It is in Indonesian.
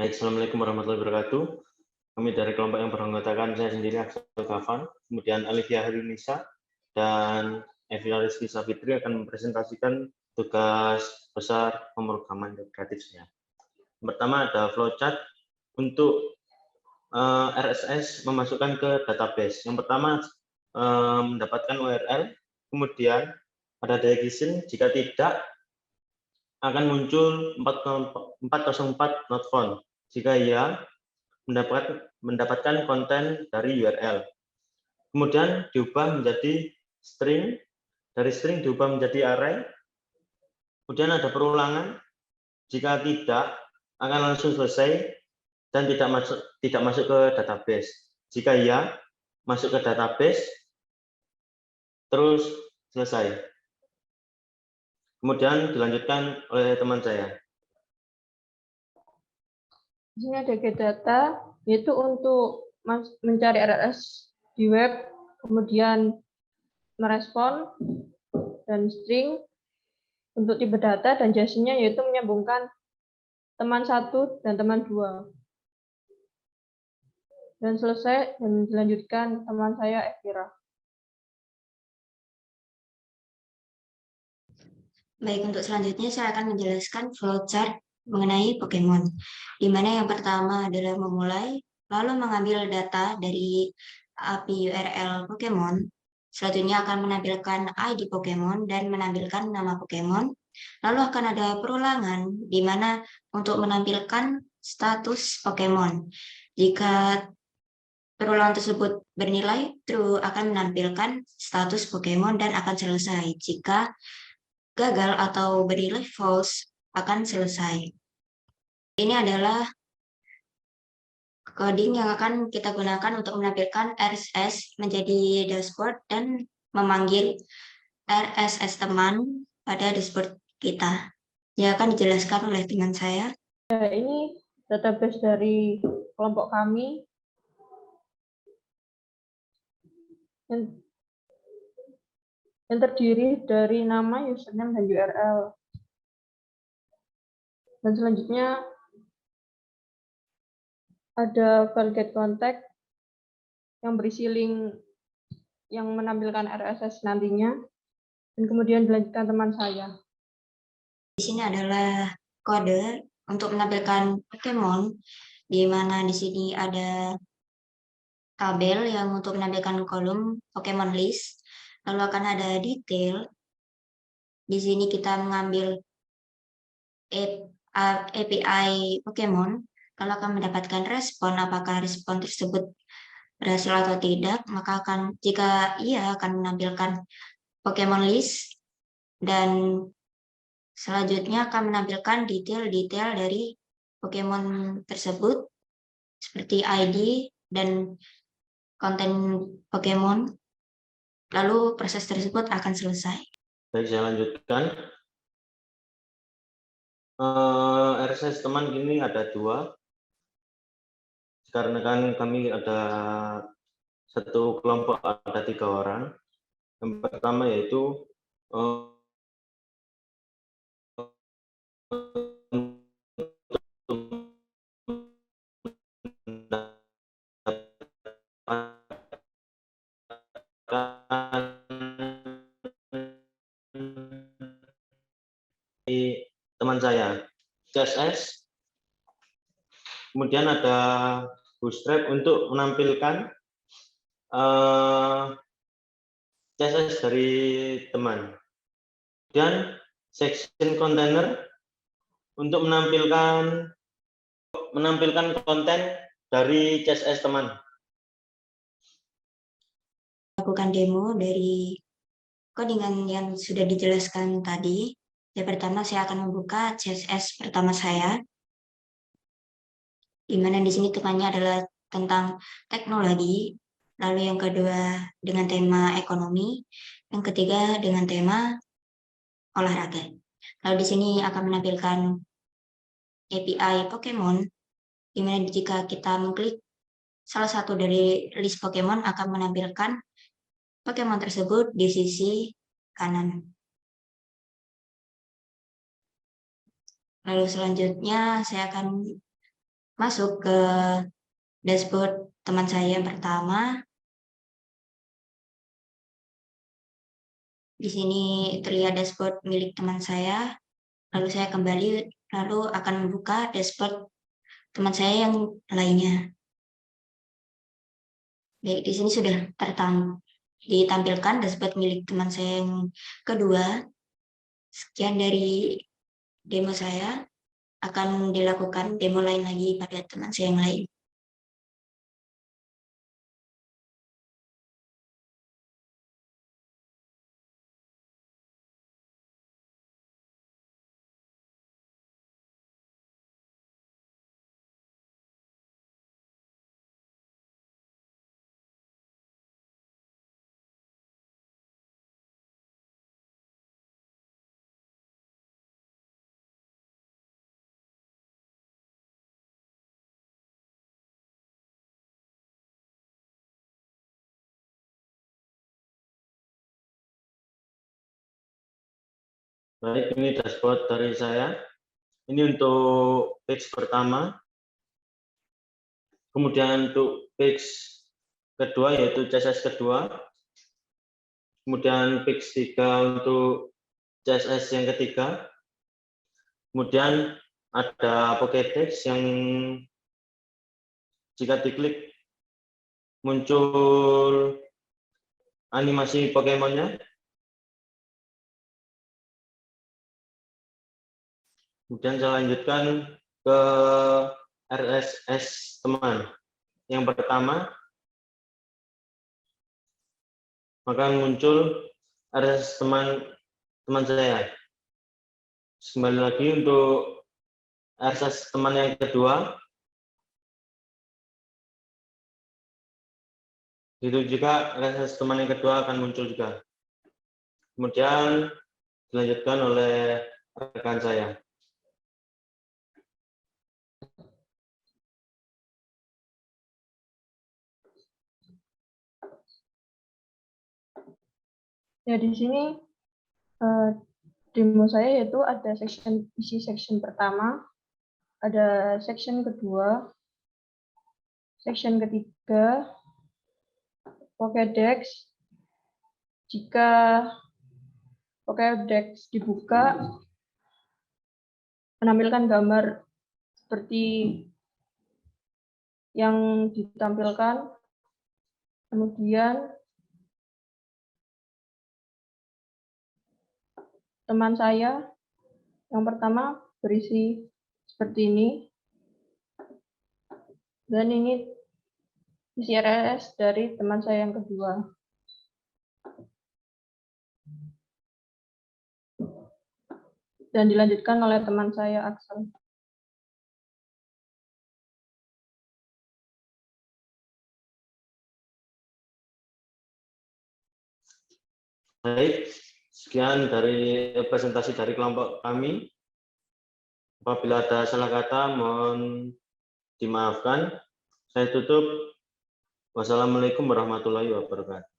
Baik, Assalamualaikum warahmatullahi wabarakatuh. Kami dari kelompok yang beranggotakan saya sendiri, Axel Gavan, kemudian Alivia Harinisa, dan Evila Rizky Safitri akan mempresentasikan tugas besar pemrograman integratifnya. Pertama ada flowchart untuk RSS memasukkan ke database. Yang pertama mendapatkan URL, kemudian ada diagnosing, jika tidak akan muncul 404 not found. Jika iya, mendapatkan konten dari URL. Kemudian diubah menjadi string, dari string diubah menjadi array. Kemudian ada perulangan, jika tidak akan langsung selesai dan tidak masuk ke database. Jika iya, masuk ke database, terus selesai. Kemudian dilanjutkan oleh teman saya. Di sini ada get data, yaitu untuk mencari RSS di web, kemudian merespon, dan string untuk tipe data, dan JSON-nya yaitu menyambungkan teman 1 dan teman 2. Dan selesai, dan dilanjutkan teman saya, Evira. Baik, untuk selanjutnya saya akan menjelaskan flowchart mengenai Pokemon, di mana yang pertama adalah memulai, lalu mengambil data dari API URL Pokemon, selanjutnya akan menampilkan ID Pokemon dan menampilkan nama Pokemon, lalu akan ada perulangan, di mana untuk menampilkan status Pokemon. Jika perulangan tersebut bernilai true, akan menampilkan status Pokemon dan akan selesai. Jika gagal atau bernilai false, akan selesai. Ini adalah coding yang akan kita gunakan untuk menampilkan RSS menjadi dashboard dan memanggil RSS teman pada dashboard kita. Yang akan dijelaskan oleh teman saya. Ini database dari kelompok kami yang terdiri dari nama, username, dan URL. Dan selanjutnya ada file get contact yang berisi link yang menampilkan RSS nantinya, dan kemudian dilanjutkan teman saya. Di sini adalah kode untuk menampilkan Pokemon, di mana di sini ada tabel yang untuk menampilkan kolom Pokemon list, lalu akan ada detail. Di sini kita mengambil API Pokemon, kalau akan mendapatkan respon, apakah respon tersebut berhasil atau tidak, maka jika iya akan menampilkan Pokemon list, dan selanjutnya akan menampilkan detail-detail dari Pokemon tersebut, seperti ID dan konten Pokemon, lalu proses tersebut akan selesai. Baik, saya lanjutkan. RSS teman ini ada 2. Karena kan kami ada satu kelompok ada 3 orang. Yang pertama yaitu teman saya CSS, kemudian ada Bootstrap untuk menampilkan CSS dari teman, dan section container untuk menampilkan konten dari CSS teman. Lakukan demo dari codingan yang sudah dijelaskan tadi. Yang pertama saya akan membuka CSS pertama saya, di mana di sini temanya adalah tentang teknologi, lalu yang kedua dengan tema ekonomi, yang ketiga dengan tema olahraga. Lalu di sini akan menampilkan API Pokemon, di mana jika kita mengklik salah satu dari list Pokemon akan menampilkan Pokemon tersebut di sisi kanan. Lalu selanjutnya saya akan masuk ke dashboard teman saya yang pertama. Di sini terlihat dashboard milik teman saya. Lalu saya kembali, lalu akan membuka dashboard teman saya yang lainnya. Baik, di sini sudah ditampilkan dashboard milik teman saya yang kedua. Sekian dari demo saya. Akan dilakukan demo lain lagi pada teman saya yang lain. Baik, ini dashboard dari saya. Ini untuk page pertama. Kemudian untuk page kedua yaitu CSS kedua. Kemudian page 3 untuk CSS yang ketiga. Kemudian ada Pokédex yang jika diklik muncul animasi Pokemonnya. Kemudian saya lanjutkan ke RSS teman. Yang pertama, maka muncul RSS teman saya. Kembali lagi untuk RSS teman yang kedua. Itu juga RSS teman yang kedua akan muncul juga. Kemudian dilanjutkan oleh rekan saya. Ya, di sini demo saya yaitu ada isi section pertama, ada section kedua, section ketiga, Pokédex. Jika Pokédex dibuka, menampilkan gambar seperti yang ditampilkan. Kemudian teman saya yang pertama berisi seperti ini. Dan ini isi RSS dari teman saya yang kedua. Dan dilanjutkan oleh teman saya Axel. Baik, sekian dari presentasi dari kelompok kami. Apabila ada salah kata, mohon dimaafkan. Saya tutup. Wassalamualaikum warahmatullahi wabarakatuh.